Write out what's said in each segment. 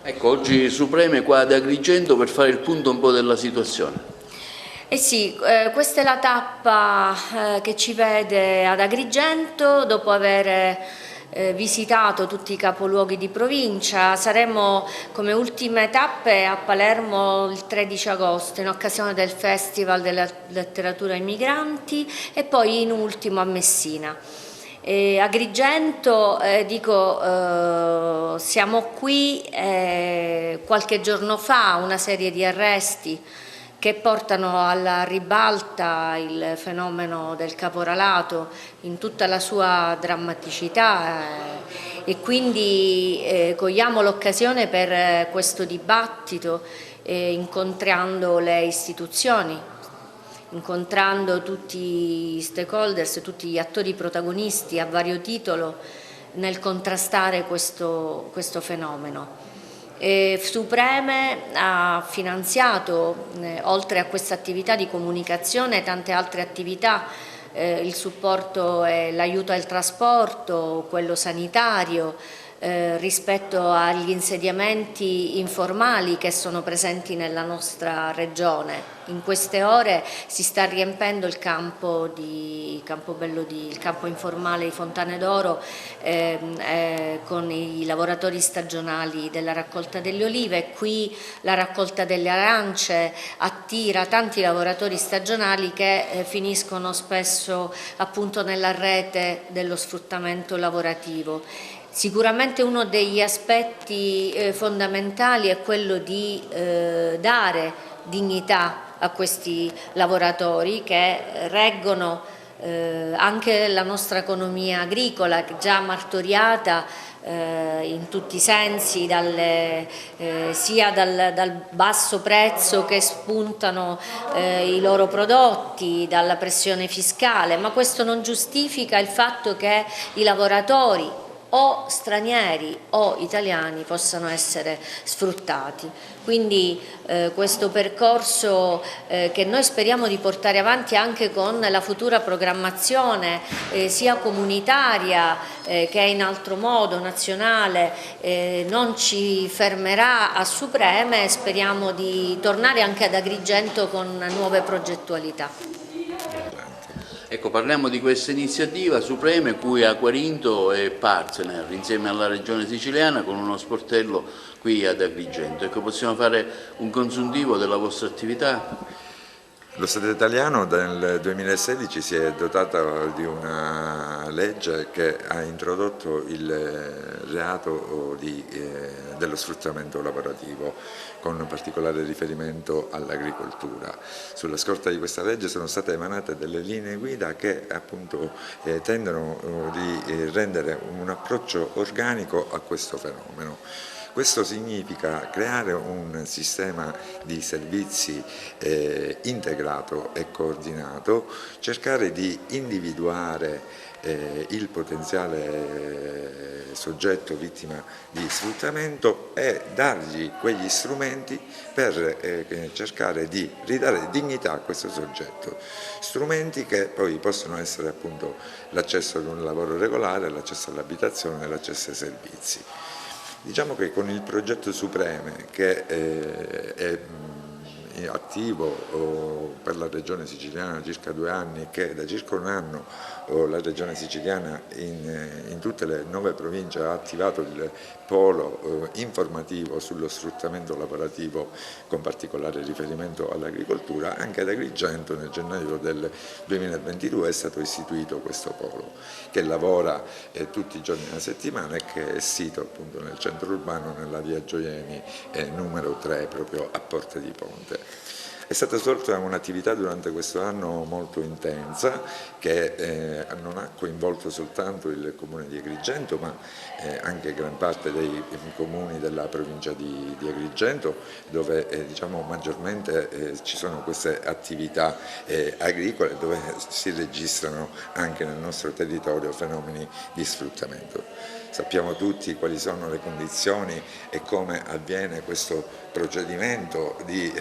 Ecco, oggi Supreme è qua ad Agrigento per fare il punto un po' della situazione. Eh sì, questa è la tappa che ci vede ad Agrigento dopo aver visitato tutti i capoluoghi di provincia. Saremo come ultime tappe a Palermo il 13 agosto in occasione del Festival della Letteratura ai Migranti e poi in ultimo a Messina. Agrigento, siamo qui qualche giorno fa, una serie di arresti che portano alla ribalta il fenomeno del caporalato in tutta la sua drammaticità e quindi cogliamo l'occasione per questo dibattito incontrando le istituzioni, incontrando tutti gli stakeholders, tutti gli attori protagonisti a vario titolo nel contrastare questo fenomeno. Supreme ha finanziato, oltre a questa attività di comunicazione, tante altre attività, il supporto e l'aiuto al trasporto, quello sanitario, rispetto agli insediamenti informali che sono presenti nella nostra regione. In queste ore si sta riempendo il campo informale di Fontane d'Oro con i lavoratori stagionali della raccolta delle olive. Qui la raccolta delle arance attira tanti lavoratori stagionali che finiscono spesso appunto nella rete dello sfruttamento lavorativo. Sicuramente uno degli aspetti fondamentali è quello di dare dignità a questi lavoratori che reggono anche la nostra economia agricola, già martoriata in tutti i sensi, sia dal basso prezzo che spuntano i loro prodotti, dalla pressione fiscale, ma questo non giustifica il fatto che i lavoratori o stranieri o italiani possano essere sfruttati. Quindi questo percorso che noi speriamo di portare avanti anche con la futura programmazione sia comunitaria che in altro modo nazionale non ci fermerà a Supreme, speriamo di tornare anche ad Agrigento con nuove progettualità. Ecco, parliamo di questa iniziativa Supreme cui Aquarinto è partner insieme alla Regione Siciliana con uno sportello qui ad Agrigento. Ecco, possiamo fare un consuntivo della vostra attività? Lo Stato italiano nel 2016 si è dotato di una legge che ha introdotto il reato dello sfruttamento lavorativo, con particolare riferimento all'agricoltura. Sulla scorta di questa legge sono state emanate delle linee guida che appunto tendono di rendere un approccio organico a questo fenomeno. Questo significa creare un sistema di servizi integrato e coordinato, cercare di individuare il potenziale soggetto vittima di sfruttamento e dargli quegli strumenti per cercare di ridare dignità a questo soggetto, strumenti che poi possono essere appunto l'accesso ad un lavoro regolare, l'accesso all'abitazione e l'accesso ai servizi. Diciamo che con il progetto Supreme, che è attivo per la Regione Siciliana da circa 2 anni, che da circa un anno la Regione Siciliana in tutte le 9 province ha attivato il polo informativo sullo sfruttamento lavorativo con particolare riferimento all'agricoltura. Anche ad Agrigento nel gennaio del 2022 è stato istituito questo polo che lavora tutti i giorni della settimana e che è sito appunto nel centro urbano, nella via Gioieni numero 3, proprio a Porta di Ponte. È stata svolta un'attività durante questo anno molto intensa che non ha coinvolto soltanto il comune di Agrigento ma anche gran parte dei comuni della provincia di Agrigento, dove diciamo, maggiormente ci sono queste attività agricole, dove si registrano anche nel nostro territorio fenomeni di sfruttamento. sappiamo tutti quali sono le condizioni e come avviene questo procedimento di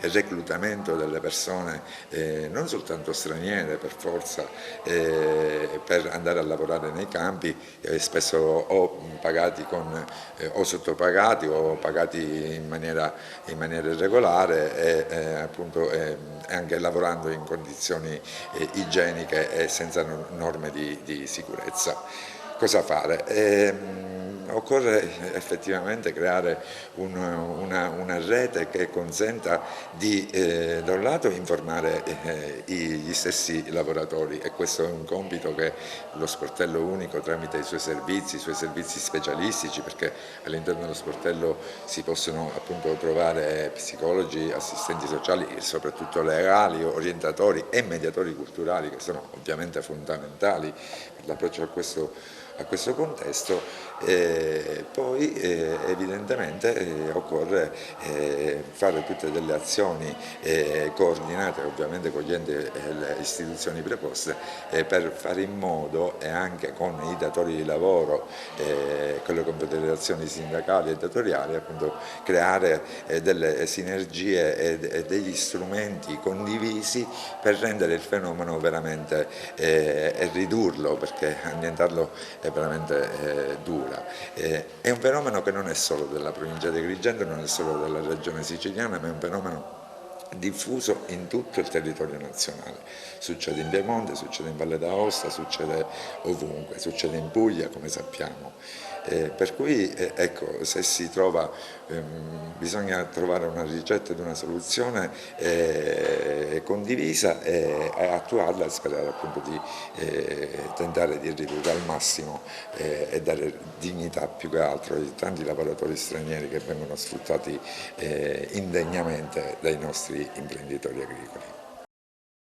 reclutamento delle persone, non soltanto straniere per forza, per andare a lavorare nei campi, spesso o pagati o sottopagati o pagati in maniera irregolare e anche lavorando in condizioni igieniche e senza norme di sicurezza. Cosa fare? Occorre effettivamente creare una rete che consenta di da un lato informare gli stessi lavoratori, e questo è un compito che lo sportello unico tramite i suoi servizi specialistici, perché all'interno dello sportello si possono appunto trovare psicologi, assistenti sociali, soprattutto legali, orientatori e mediatori culturali, che sono ovviamente fondamentali per l'approccio a questo contesto. Poi evidentemente occorre fare tutte delle azioni coordinate, ovviamente con gli enti e le istituzioni preposte, per fare in modo, e anche con i datori di lavoro, con le confederazioni sindacali e datoriali, appunto, creare delle sinergie e degli strumenti condivisi per rendere il fenomeno veramente e ridurlo, perché annientarlo è veramente dura. È un fenomeno che non è solo della provincia di Agrigento, non è solo della regione siciliana, ma è un fenomeno diffuso in tutto il territorio nazionale. Succede in Piemonte, succede in Valle d'Aosta, succede ovunque, succede in Puglia, come sappiamo. Per cui ecco, se si trova, bisogna trovare una ricetta ed una soluzione condivisa e attuarla, e sperare appunto di tentare di ridurre al massimo e dare dignità più che altro ai tanti lavoratori stranieri che vengono sfruttati indegnamente dai nostri imprenditori agricoli.